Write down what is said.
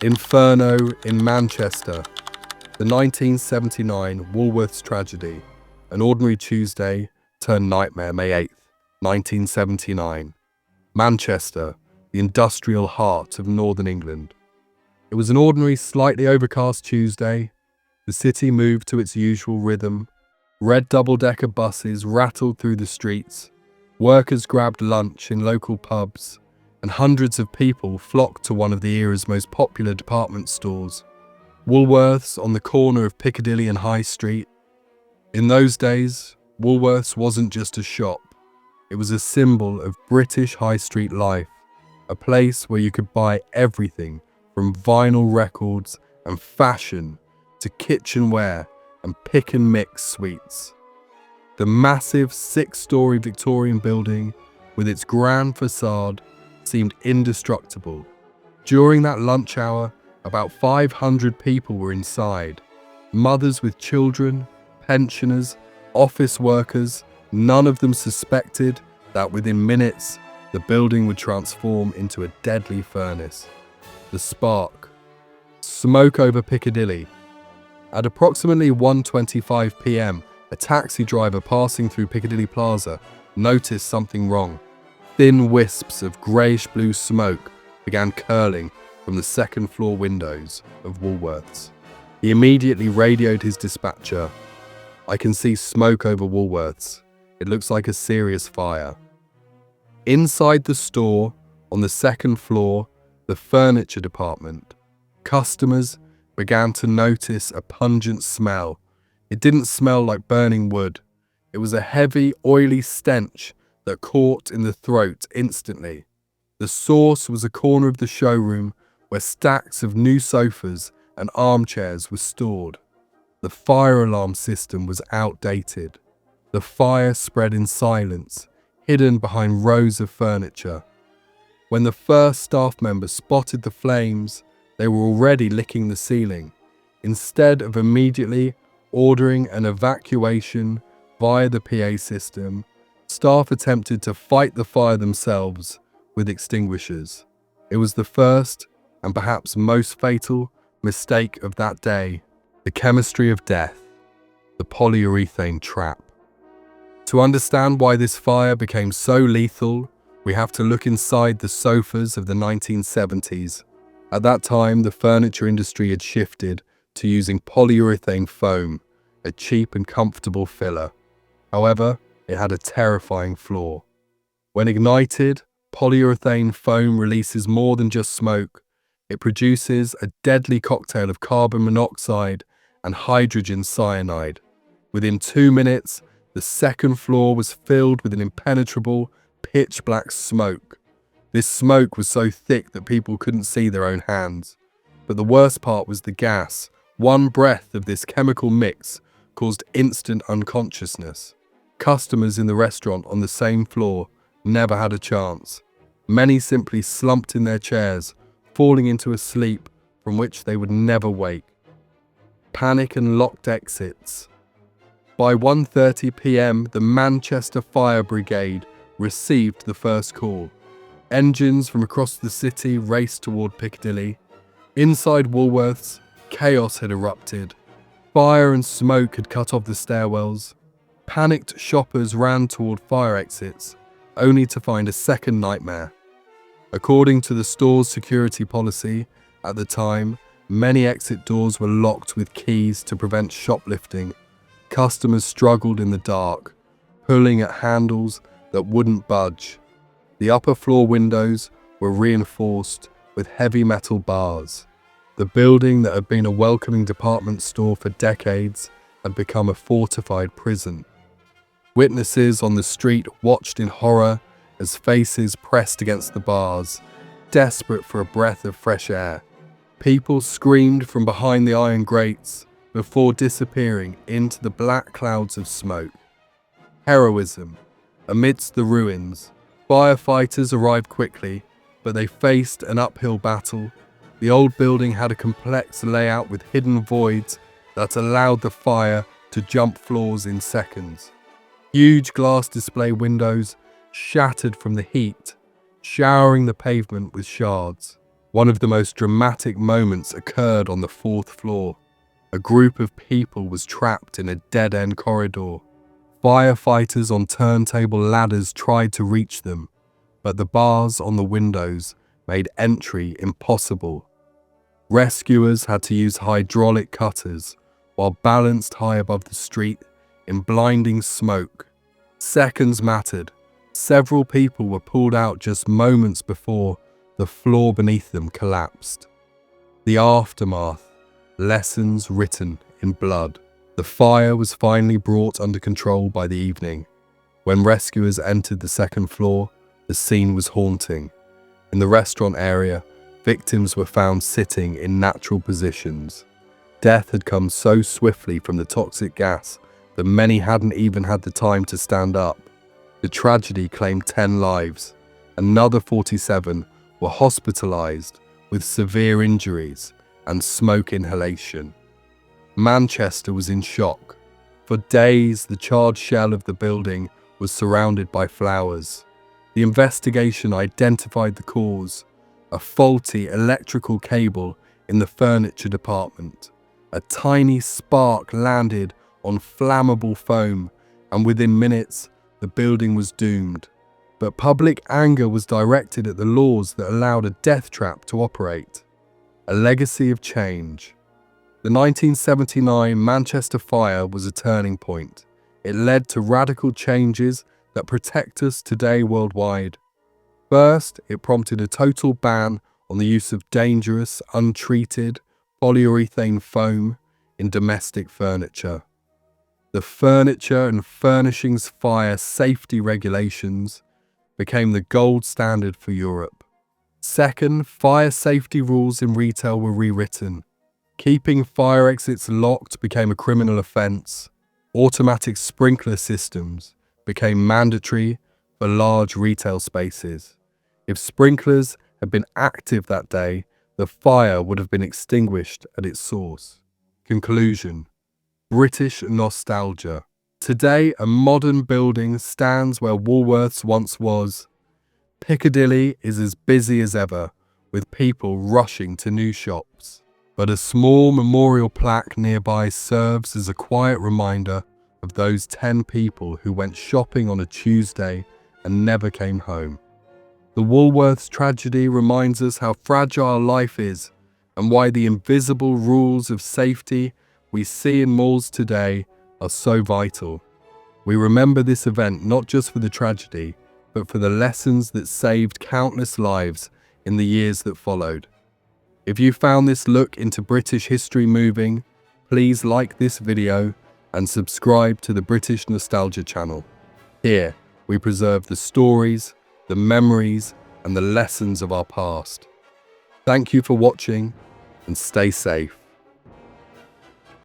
Inferno in Manchester, the 1979 Woolworths tragedy, an ordinary Tuesday turned nightmare, May 8th, 1979. Manchester, the industrial heart of northern England. It was an ordinary, slightly overcast Tuesday. The city moved to its usual rhythm. Red double-decker buses rattled through the streets. Workers grabbed lunch in local pubs, and hundreds of people flocked to one of the era's most popular department stores, Woolworths, on the corner of Piccadilly and High Street. In those days, Woolworths wasn't just a shop. It was a symbol of British high street life, a place where you could buy everything from vinyl records and fashion to kitchenware and pick and mix sweets. The massive 6-story Victorian building, with its grand facade, seemed indestructible. During that lunch hour, about 500 people were inside. Mothers with children, pensioners, office workers. None of them suspected that within minutes, the building would transform into a deadly furnace. The spark. Smoke over Piccadilly. At approximately 1:25 p.m, a taxi driver passing through Piccadilly Plaza noticed something wrong. Thin wisps of greyish-blue smoke began curling from the second-floor windows of Woolworths. He immediately radioed his dispatcher. "I can see smoke over Woolworths. It looks like a serious fire." Inside the store, on the second floor, the furniture department, customers began to notice a pungent smell. It didn't smell like burning wood. It was a heavy, oily stench that caught in the throat instantly. The source was a corner of the showroom where stacks of new sofas and armchairs were stored. The fire alarm system was outdated. The fire spread in silence, hidden behind rows of furniture. When the first staff member spotted the flames, they were already licking the ceiling. Instead of immediately ordering an evacuation via the PA system, staff attempted to fight the fire themselves with extinguishers. It was the first and perhaps most fatal mistake of that day. The chemistry of death, the polyurethane trap. To understand why this fire became so lethal, we have to look inside the sofas of the 1970s. At that time, the furniture industry had shifted to using polyurethane foam, a cheap and comfortable filler. However, it had a terrifying flaw. When ignited, polyurethane foam releases more than just smoke. It produces a deadly cocktail of carbon monoxide and hydrogen cyanide. Within 2 minutes, the second floor was filled with an impenetrable, pitch-black smoke. This smoke was so thick that people couldn't see their own hands. But the worst part was the gas. One breath of this chemical mix caused instant unconsciousness. Customers in the restaurant on the same floor never had a chance. Many simply slumped in their chairs, falling into a sleep from which they would never wake. Panic and locked exits. By 1:30 p.m, the Manchester Fire Brigade received the first call. Engines from across the city raced toward Piccadilly. Inside Woolworths, chaos had erupted. Fire and smoke had cut off the stairwells. Panicked shoppers ran toward fire exits, only to find a second nightmare. According to the store's security policy, at the time, many exit doors were locked with keys to prevent shoplifting. Customers struggled in the dark, pulling at handles that wouldn't budge. The upper floor windows were reinforced with heavy metal bars. The building that had been a welcoming department store for decades had become a fortified prison. Witnesses on the street watched in horror as faces pressed against the bars, desperate for a breath of fresh air. People screamed from behind the iron grates before disappearing into the black clouds of smoke. Heroism. Amidst the ruins, firefighters arrived quickly, but they faced an uphill battle. The old building had a complex layout with hidden voids that allowed the fire to jump floors in seconds. Huge glass display windows shattered from the heat, showering the pavement with shards. One of the most dramatic moments occurred on the 4th floor. A group of people was trapped in a dead-end corridor. Firefighters on turntable ladders tried to reach them, but the bars on the windows made entry impossible. Rescuers had to use hydraulic cutters while balanced high above the street in blinding smoke. Seconds mattered. Several people were pulled out just moments before the floor beneath them collapsed. The aftermath, lessons written in blood. The fire was finally brought under control by the evening. When rescuers entered the 2nd floor, the scene was haunting. In the restaurant area, victims were found sitting in natural positions. Death had come so swiftly from the toxic gas that many hadn't even had the time to stand up. The tragedy claimed 10 lives. Another 47 were hospitalized with severe injuries and smoke inhalation. Manchester was in shock. For days, the charred shell of the building was surrounded by flowers. The investigation identified the cause: a faulty electrical cable in the furniture department. A tiny spark landed on flammable foam, and within minutes, the building was doomed. But public anger was directed at the laws that allowed a death trap to operate. A legacy of change. The 1979 Manchester Fire was a turning point. It led to radical changes that protect us today worldwide. First, it prompted a total ban on the use of dangerous, untreated polyurethane foam in domestic furniture. The Furniture and Furnishings Fire Safety Regulations became the gold standard for Europe. Second, fire safety rules in retail were rewritten. Keeping fire exits locked became a criminal offence. Automatic sprinkler systems became mandatory for large retail spaces. If sprinklers had been active that day, the fire would have been extinguished at its source. Conclusion: British nostalgia. Today, a modern building stands where Woolworths once was. Piccadilly is as busy as ever, with people rushing to new shops. But a small memorial plaque nearby serves as a quiet reminder of those 10 people who went shopping on a Tuesday and never came home. The Woolworths tragedy reminds us how fragile life is and why the invisible rules of safety we see in malls today are so vital. We remember this event not just for the tragedy, but for the lessons that saved countless lives in the years that followed. If you found this look into British history moving, please like this video and subscribe to the British Nostalgia channel. Here, we preserve the stories, the memories, and the lessons of our past. Thank you for watching, and stay safe.